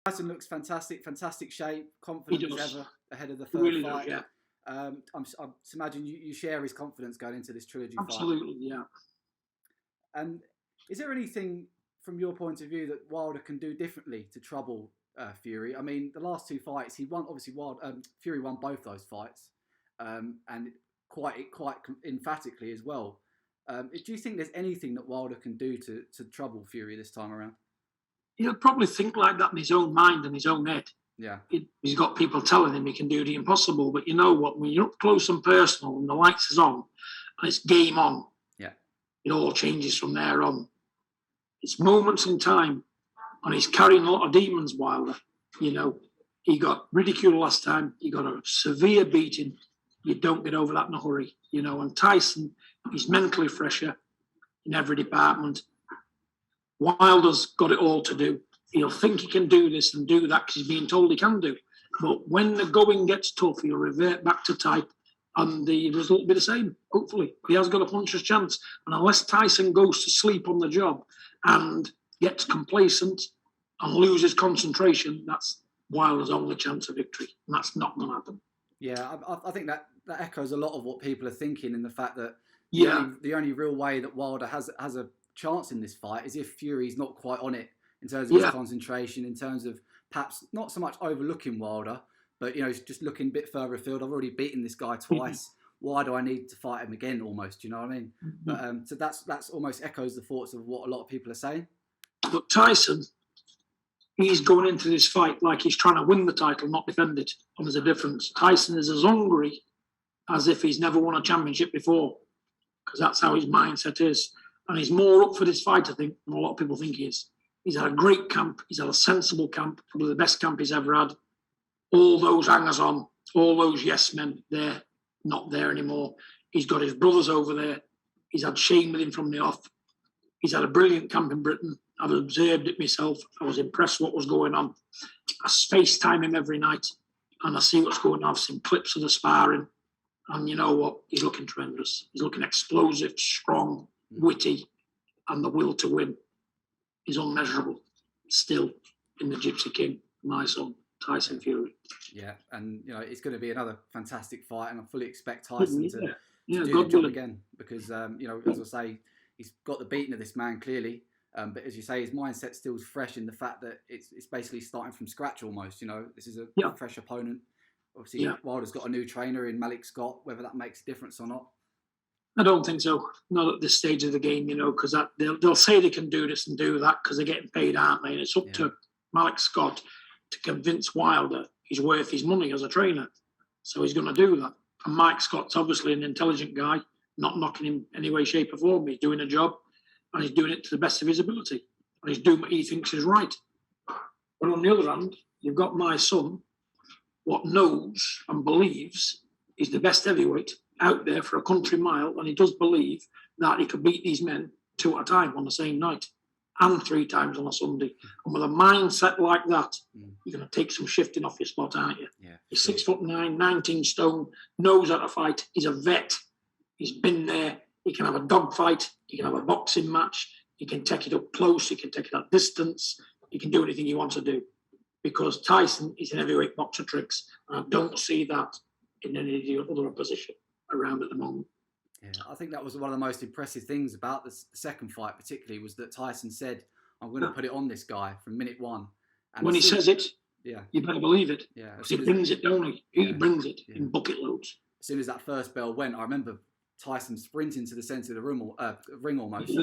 Tyson looks fantastic shape, He confident as does. ever ahead of the He third really fight. does, yeah. I'm imagine you share his confidence going into this trilogy fight. Absolutely, yeah. And is there anything from your point of view that Wilder can do differently to trouble Fury? I mean, the last two fights he won. Obviously, Fury won both those fights, and quite emphatically as well. Do you think there's anything that Wilder can do to trouble Fury this time around? He'll probably think like that in his own mind and his own head. Yeah. He's got people telling him he can do the impossible, but you know what? When you're up close and personal and the lights is on and it's game on, yeah, it all changes from there on. It's moments in time, and he's carrying a lot of demons, Wilder. You know, he got ridiculed last time. He got a severe beating. You don't get over that in a hurry, you know. And Tyson, he's mentally fresher in every department. Wilder's got it all to do. He'll think he can do this and do that because he's being told he can do. But when the going gets tough, he'll revert back to type and the result will be the same, hopefully. He has got a puncher's chance. And unless Tyson goes to sleep on the job and gets complacent and loses concentration, that's Wilder's only chance of victory. And that's not going to happen. Yeah, I think that echoes a lot of what people are thinking in the fact that Yeah. the only real way that Wilder has a chance in this fight is if Fury's not quite on it in terms of his concentration, in terms of perhaps not so much overlooking Wilder, but just looking a bit further afield. I've already beaten this guy twice. Why do I need to fight him again? Almost, you know what I mean? But so that's almost echoes the thoughts of what a lot of people are saying. But Tyson, he's going into this fight like he's trying to win the title, not defend it. And there's a difference. Tyson is as hungry as if he's never won a championship before, because that's how his mindset is. And he's more up for this fight, I think, than a lot of people think he is. He's had a great camp. He's had a sensible camp, probably the best camp he's ever had. All those hangers-on, all those yes men, they're not there anymore. He's got his brothers over there. He's had Shane with him from the off. He's had a brilliant camp in Britain. I've observed it myself. I was impressed what was going on. I FaceTime him every night and I see what's going on. I've seen clips of the sparring. And you know what? He's looking tremendous. He's looking explosive, strong, witty, and the will to win is unmeasurable still in the Gypsy King, my son, Tyson Fury. Yeah, and it's going to be another fantastic fight, and I fully expect Tyson to do the job again because as I say, he's got the beating of this man clearly, but as you say, his mindset still is fresh in the fact that it's basically starting from scratch almost. This is a fresh opponent. Obviously, Wilder's got a new trainer in Malik Scott. Whether that makes a difference or not, I don't think so. Not at this stage of the game, because they'll say they can do this and do that because they're getting paid, aren't they? And it's up to Malik Scott to convince Wilder he's worth his money as a trainer. So he's going to do that. And Mike Scott's obviously an intelligent guy, not knocking him any way, shape or form. He's doing a job and he's doing it to the best of his ability. And he's doing what he thinks is right. But on the other hand, you've got my son, what knows and believes he's the best heavyweight out there for a country mile, and he does believe that he could beat these men 2 at a time on the same night and 3 times on a Sunday. And with a mindset like that, you're going to take some shifting off your spot, aren't you? Yeah, he's 6'9", 19 stone, knows how to fight. He's a vet. He's been there. He can have a dogfight. He can have a boxing match. He can take it up close. He can take it at distance. He can do anything he wants to do because Tyson is an heavyweight boxer tricks. And I don't see that in any other opposition around at the moment. Yeah, I think that was one of the most impressive things about the second fight, particularly, was that Tyson said, "I'm going to put it on this guy from minute one." And when he says it, you better believe it. Yeah, because he brings it, don't he? He brings it in bucket loads. As soon as that first bell went, I remember Tyson sprinting to the centre of the ring almost,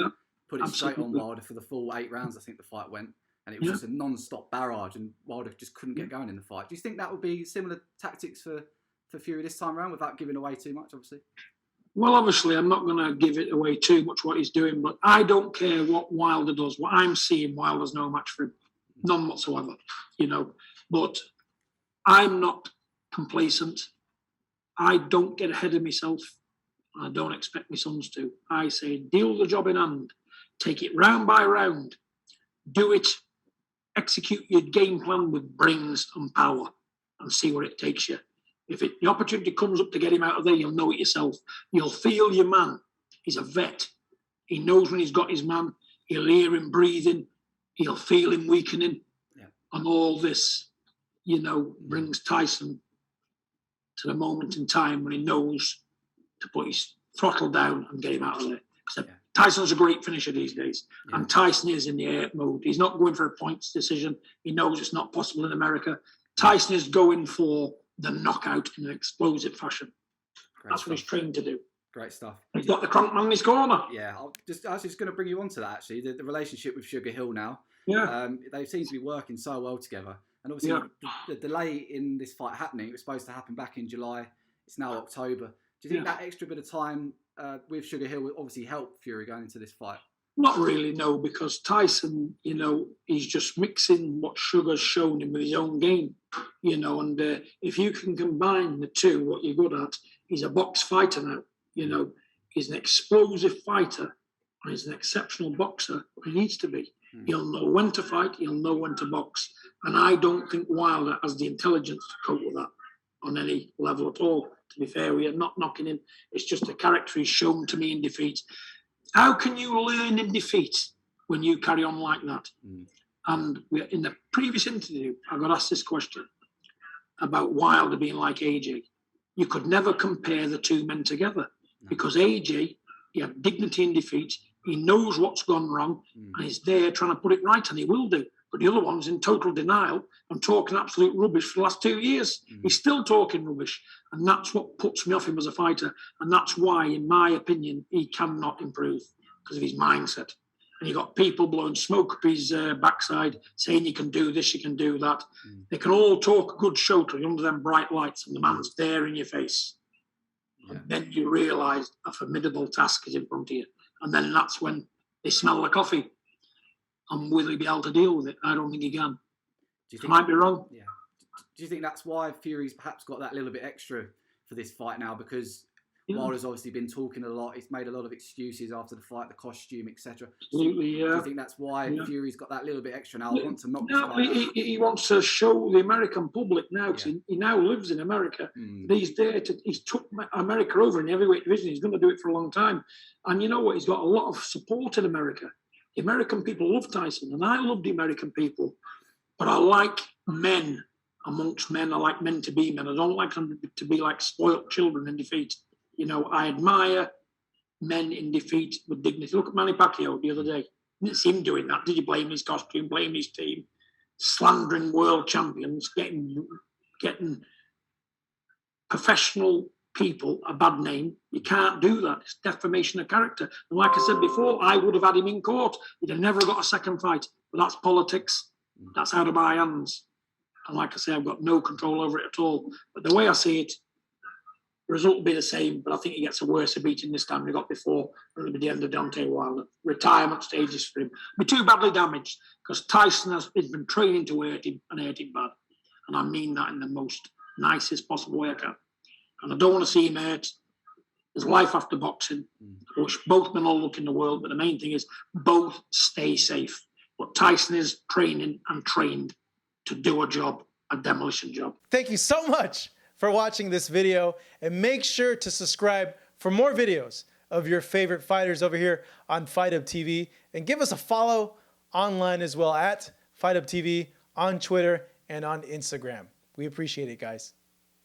put it straight on Wilder for the full 8 rounds. I think the fight went, and it was just a non-stop barrage, and Wilder just couldn't get going in the fight. Do you think that would be similar tactics for Fury this time around without giving away too much, obviously? Well, obviously, I'm not going to give it away too much what he's doing, but I don't care what Wilder does. What I'm seeing, Wilder's no match for him. None whatsoever, But I'm not complacent. I don't get ahead of myself. I don't expect my sons to. I say, deal the job in hand. Take it round by round. Do it. Execute your game plan with brains and power and see where it takes you. If the opportunity comes up to get him out of there, you'll know it yourself. You'll feel your man. He's a vet. He knows when he's got his man. He'll hear him breathing. He'll feel him weakening. And all this, brings Tyson to the moment in time when he knows to put his throttle down and get him out of there. Tyson's a great finisher these days, and Tyson is in the air mode. He's not going for a points decision. He knows it's not possible in America. Tyson is going for the knockout in an explosive fashion. That's what he's trained to do. Great stuff. He's got the crank man in his corner. Yeah, I was just going to bring you on to that, actually, the relationship with SugarHill now. Yeah. They seem to be working so well together. And obviously, the delay in this fight happening, it was supposed to happen back in July. It's now October. Do you think that extra bit of time with SugarHill will obviously help Fury going into this fight? Not really, no, because Tyson, he's just mixing what Sugar's shown him with his own game, and if you can combine the two, what you're good at, he's a box fighter now, he's an explosive fighter, and he's an exceptional boxer, he needs to be. He'll know when to fight, he'll know when to box, and I don't think Wilder has the intelligence to cope with that on any level at all. To be fair, we are not knocking him. It's just a character he's shown to me in defeat. How can you learn in defeat when you carry on like that? And in the previous interview, I got asked this question about Wilder being like AJ. You could never compare the two men together because AJ, he had dignity in defeat. He knows what's gone wrong and he's there trying to put it right, and he will do. But the other one's in total denial and talking absolute rubbish for the last 2 years. He's still talking rubbish. And that's what puts me off him as a fighter. And that's why, in my opinion, he cannot improve because of his mindset. And you've got people blowing smoke up his backside, saying you can do this, you can do that. They can all talk a good show to you under them bright lights, and the man's there in your face. And then you realise a formidable task is in front of you. And then that's when they smell the coffee. And will he be able to deal with it? I don't think he can. I might be wrong. Yeah. Do you think that's why Fury's perhaps got that little bit extra for this fight now? Because Wilder's obviously been talking a lot. He's made a lot of excuses after the fight, the costume, etc. Absolutely, yeah. Do you think that's why Fury's got that little bit extra now? I want to knock this No, fight out. he wants to show the American public now, because he now lives in America. He's there he's took America over in the heavyweight division. He's going to do it for a long time. And you know what? He's got a lot of support in America. The American people love Tyson, and I love the American people. But I like men amongst men. I like men to be men. I don't like them to be like spoilt children in defeat. I admire men in defeat with dignity. Look at Manny Pacquiao the other day. You didn't see him doing that. Did you blame his costume, blame his team? Slandering world champions, getting professional people a bad name. You can't do that. It's defamation of character. And like I said before, I would have had him in court. He'd have never got a second fight. But that's politics. That's out of my hands. And like I say, I've got no control over it at all. But the way I see it, the result will be the same, but I think he gets a worse beating this time than he got before. It'll be the end of Deontay Wilder. Retirement stages for him. He'll be too badly damaged because Tyson has been training to hurt him and hurt him bad. And I mean that in the most nicest possible way I can. And I don't want to see him hurt. There's life after boxing. I wish both men all look in the world, but the main thing is both stay safe. But Tyson is training and trained to do a job, a demolition job. Thank you so much for watching this video, and make sure to subscribe for more videos of your favorite fighters over here on Fight Hub TV, and give us a follow online as well at Fight Hub TV on Twitter and on Instagram. We appreciate it, guys.